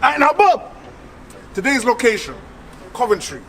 Alright now, Bob. Today's location, Coventry.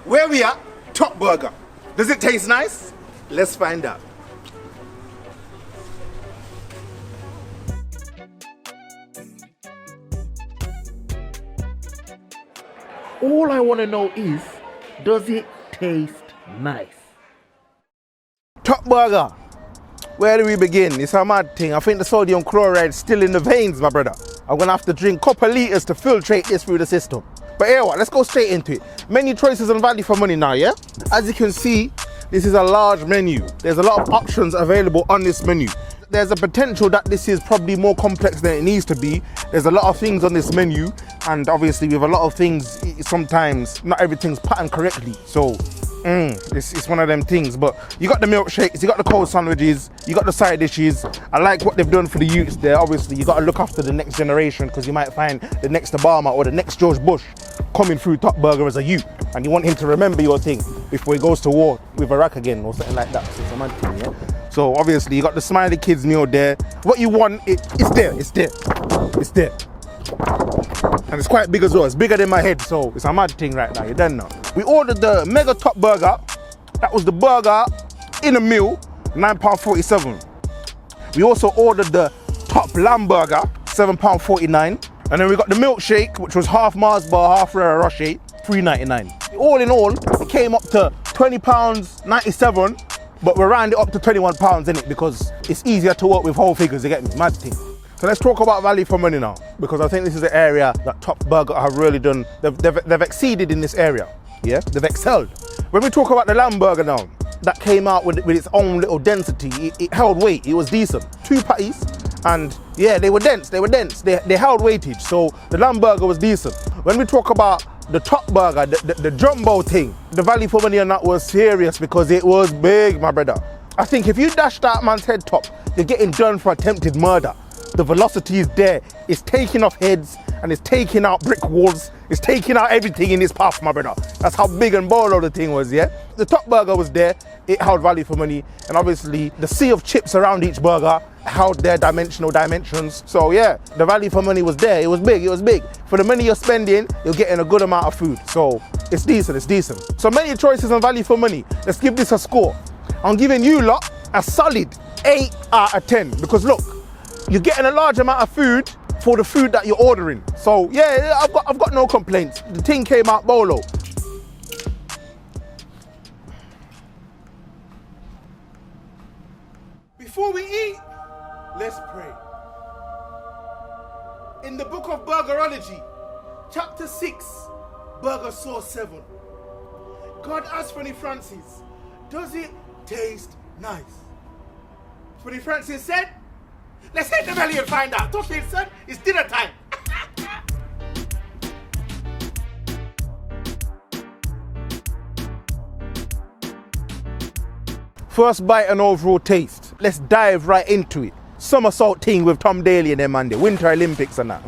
Where we at? Top Burger. Does it taste nice? Let's find out. All I want to know is, does it taste nice? Top Burger. Where do we begin? It's a mad thing. I think the sodium chloride's still in the veins, my brother. I'm gonna have to drink a couple litres to filtrate this through the system. But here what, let's go straight into it. Menu choices and value for money now, yeah? As you can see, this is a large menu. There's a lot of options available on this menu. There's a potential that this is probably more complex than it needs to be. There's a lot of things on this menu, and obviously with a lot of things, sometimes not everything's patterned correctly. So, it's one of them things. But you got the milkshakes, you got the cold sandwiches, you got the side dishes. I like what they've done for the youths there. Obviously, you got to look after the next generation, because you might find the next Obama or the next George Bush coming through Top Burger as a youth, and you want him to remember your thing before he goes to war with Iraq again or something like that. So it's a mad thing, yeah? So obviously you got the Smiley Kids meal there. What you want, it's there. And it's quite big as well. It's bigger than my head, so it's a mad thing right now. You don't know. We ordered the Mega Top Burger. That was the burger in a meal, £9.47. We also ordered the Top Lamb Burger, £7.49. And then we got the milkshake, which was half Mars bar, half Ferrero Rocher, £3.99. All in all, it came up to £20.97, but we round it up to £21 in it because it's easier to work with whole figures, you get me? Mad thing. So let's talk about value for money now, because I think this is the area that Top Burger have really done. They've exceeded in this area, yeah? They've excelled. When we talk about the lamb burger now, that came out with its own little density. It held weight, it was decent. 2 patties, and yeah, they were dense. They held weightage, so the lamb burger was decent. When we talk about the Top Burger, the jumbo thing, the value for money on that was serious because it was big, my brother. I think if you dash that man's head top, you're getting done for attempted murder. The velocity is there. It's taking off heads and it's taking out brick walls. It's taking out everything in its path, my brother. That's how big and bolo the thing was, yeah? The Top Burger was there. It held value for money. And obviously the sea of chips around each burger held their dimensions. So yeah, the value for money was there. It was big. For the money you're spending, you're getting a good amount of food. So it's decent. So many choices and value for money. Let's give this a score. I'm giving you lot a solid 8 out of 10 because look, you're getting a large amount of food for the food that you're ordering. So yeah, I've got no complaints. The thing came out bolo. Before we eat, let's pray. In the book of Burgerology, chapter 6, Burger Sauce 7. God asked Fanny Francis, does it taste nice? Fanny Francis said, let's hit the belly and find out. Touch it, son. It's dinner time. First bite and overall taste. Let's dive right into it. Somersault thing with Tom Daly and them and the Winter Olympics and that.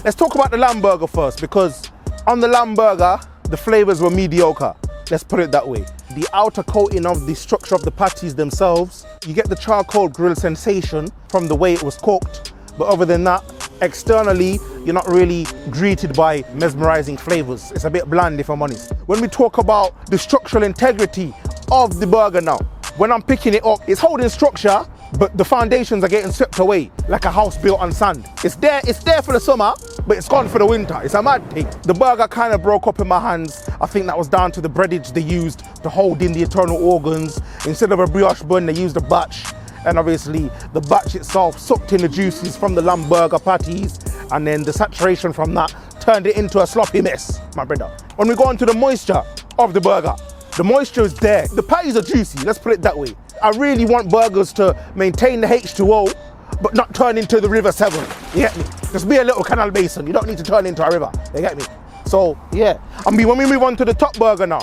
Let's talk about the lamb burger first, because on the lamb burger, the flavors were mediocre. Let's put it that way. The outer coating of the structure of the patties themselves, you get the charcoal grill sensation from the way it was cooked. But other than that, externally, you're not really greeted by mesmerizing flavors. It's a bit bland, if I'm honest. When we talk about the structural integrity of the burger now, when I'm picking it up, it's holding structure, but the foundations are getting swept away like a house built on sand. It's there for the summer, but it's gone for the winter. It's a mad thing. The burger kind of broke up in my hands. I think that was down to the breadage they used to hold in the internal organs. Instead of a brioche bun, they used a batch. And obviously the batch itself sucked in the juices from the lamb burger patties, and then the saturation from that turned it into a sloppy mess, my brother. When we go on to the moisture of the burger, the moisture is there. The patties are juicy, let's put it that way. I really want burgers to maintain the H2O, but not turn into the River Severn, you get me? Just be a little canal basin, you don't need to turn into a river, you get me? So yeah, when we move on to the Top Burger now,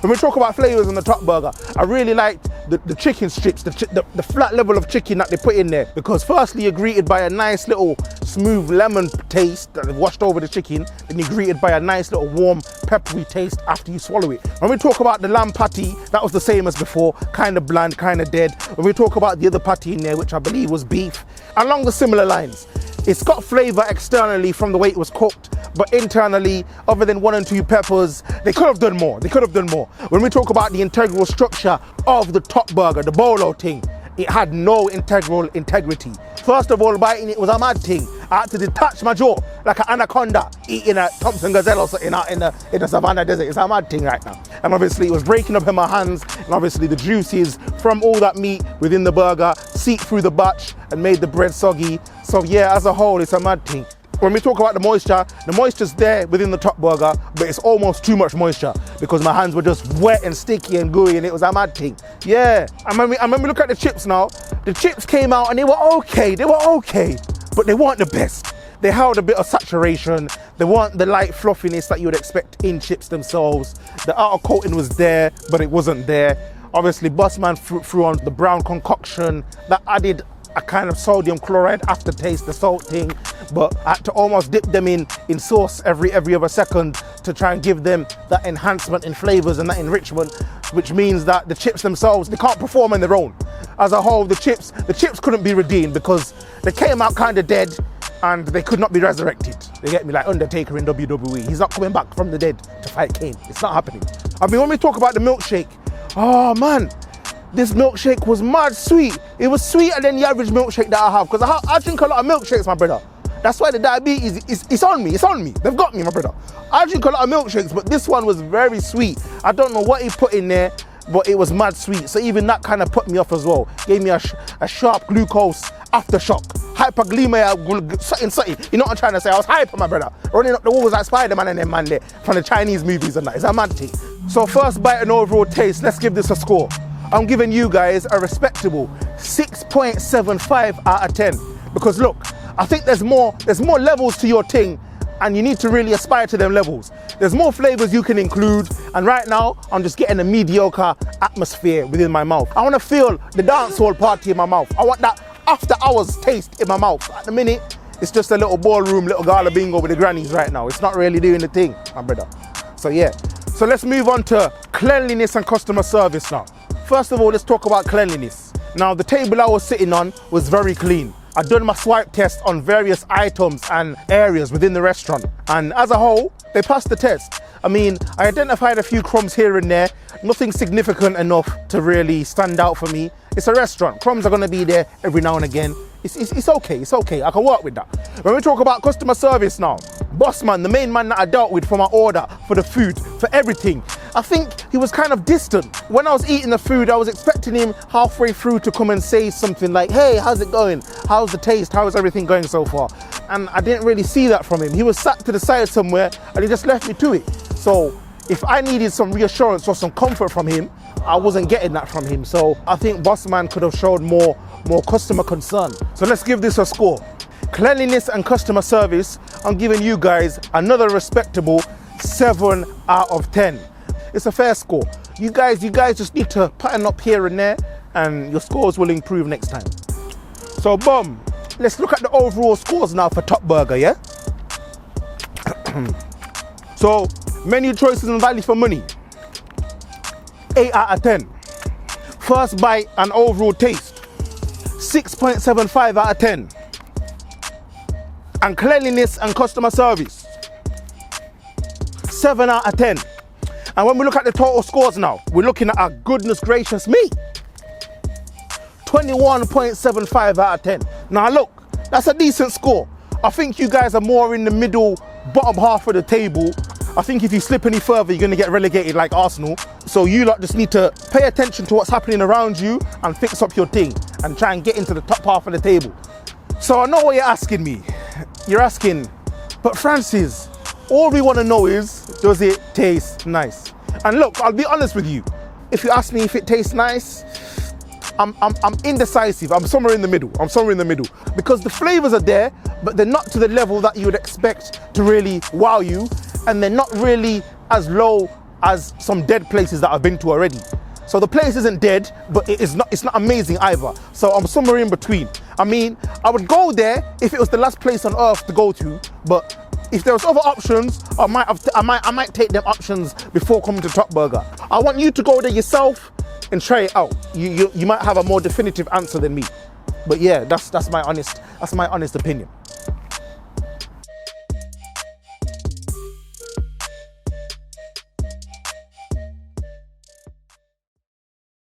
when we talk about flavors on the Top Burger, I really liked the chicken strips, the flat level of chicken that they put in there, because firstly you're greeted by a nice little smooth lemon taste that they've washed over the chicken, then you're greeted by a nice little warm peppery taste after you swallow it. When we talk about the lamb patty, that was the same as before, kind of bland, kind of dead. When we talk about the other patty in there, which I believe was beef, along the similar lines, It's got flavour externally from the way it was cooked, but internally, other than 1 and 2 peppers, they could have done more. They could have done more. When we talk about the integral structure of the top burger, the bolo thing, it had no integrity. First of all, biting it was a mad thing. I had to detach my jaw like an anaconda eating a Thompson gazelle or something out in the savannah desert. It's a mad thing right now. And obviously it was breaking up in my hands, and obviously the juices from all that meat within the burger seeped through the batch and made the bread soggy. So yeah, as a whole, it's a mad thing. When we talk about the moisture's there within the top burger, but it's almost too much moisture because my hands were just wet and sticky and gooey, and it was a mad thing. Yeah, and when we look at the chips now, the chips came out and they were okay, but they weren't the best. They held a bit of saturation. They weren't the light fluffiness that you would expect in chips themselves. The outer coating was there, but it wasn't there. Obviously, Bossman threw on the brown concoction that added a kind of sodium chloride aftertaste, the salt thing, but I had to almost dip them in sauce every other second to try and give them that enhancement in flavors and that enrichment, which means that the chips themselves, they can't perform on their own. As a whole, the chips couldn't be redeemed because they came out kind of dead and they could not be resurrected. They get me, like Undertaker in WWE. He's not coming back from the dead to fight Kane. It's not happening. I mean, when we talk about the milkshake, oh man, this milkshake was mad sweet. It was sweeter than the average milkshake that I have, because I drink a lot of milkshakes, my brother. That's why the diabetes is on me. It's on me. They've got me, my brother. I drink a lot of milkshakes, but this one was very sweet. I don't know what he put in there, but it was mad sweet. So even that kind of put me off as well. Gave me a sharp glucose aftershock. Hyperglycemia, something. You know what I'm trying to say? I was hyper, my brother. Running up the walls like Spider-Man and them man there from the Chinese movies and that. It's a mad thing. So first bite and overall taste, let's give this a score. I'm giving you guys a respectable 6.75 out of 10. Because look, I think there's more levels to your thing, and you need to really aspire to them levels. There's more flavors you can include, and right now I'm just getting a mediocre atmosphere within my mouth. I want to feel the dancehall party in my mouth. I want that after hours taste in my mouth. At the minute, it's just a little ballroom, little gala bingo with the grannies right now. It's not really doing the thing, my brother. So yeah, so let's move on to cleanliness and customer service now. First of all, let's talk about cleanliness. Now, the table I was sitting on was very clean. I'd done my swipe test on various items and areas within the restaurant, and as a whole, they passed the test. I mean, I identified a few crumbs here and there, nothing significant enough to really stand out for me. It's a restaurant, crumbs are gonna be there every now and again. It's okay, I can work with that. When we talk about customer service now, Bossman, the main man that I dealt with for my order, for the food, for everything, I think he was kind of distant. When I was eating the food, I was expecting him halfway through to come and say something like, hey, how's it going? How's the taste? How is everything going so far? And I didn't really see that from him. He was sat to the side somewhere and he just left me to it. So if I needed some reassurance or some comfort from him, I wasn't getting that from him. So I think Bossman could have showed more customer concern. So let's give this a score. Cleanliness and customer service, I'm giving you guys another respectable 7 out of 10. It's a fair score. You guys just need to pattern up here and there, and your scores will improve next time. So boom, let's look at the overall scores now for Top Burger, yeah? So menu choices and value for money, 8 out of 10. First bite and overall taste, 6.75 out of 10. And cleanliness and customer service, 7 out of 10. And when we look at the total scores now, we're looking at a goodness gracious me, 21.75 out of 10. Now look, that's a decent score. I think you guys are more in the middle, bottom half of the table. I think if you slip any further, you're gonna get relegated like Arsenal. So you lot just need to pay attention to what's happening around you and fix up your thing and try and get into the top half of the table. So I know what you're asking me. You're asking, but Francis, all we want to know is, does it taste nice? And look, I'll be honest with you. If you ask me if it tastes nice, I'm indecisive. I'm somewhere in the middle. Because the flavors are there, but they're not to the level that you would expect to really wow you, and they're not really as low as some dead places that I've been to already. So the place isn't dead, but it's not amazing either. So I'm somewhere in between. I mean, I would go there if it was the last place on earth to go to, but if there was other options, I might take them options before coming to Top Burger. I want you to go there yourself and try it out. You might have a more definitive answer than me. But yeah, that's my honest opinion.